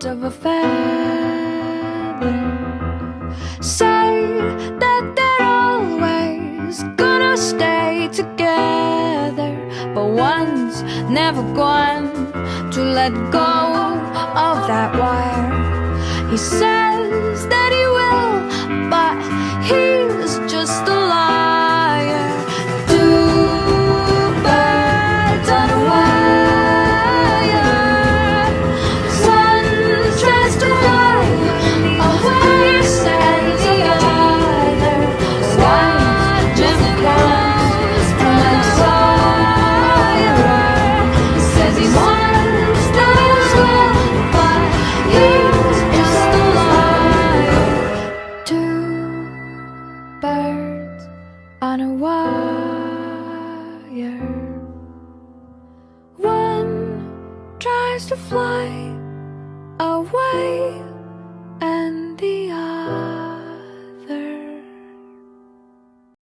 of a feather. Say that they're always gonna stay together, but one's never going to let go of that wire. He says that he will, but he's just a liar. Two birds on a wire. One tries to fly away, and the other never comes to let go. He says he wants that as well, but he's just a liar. Two birds on a wire. One tries to fly away,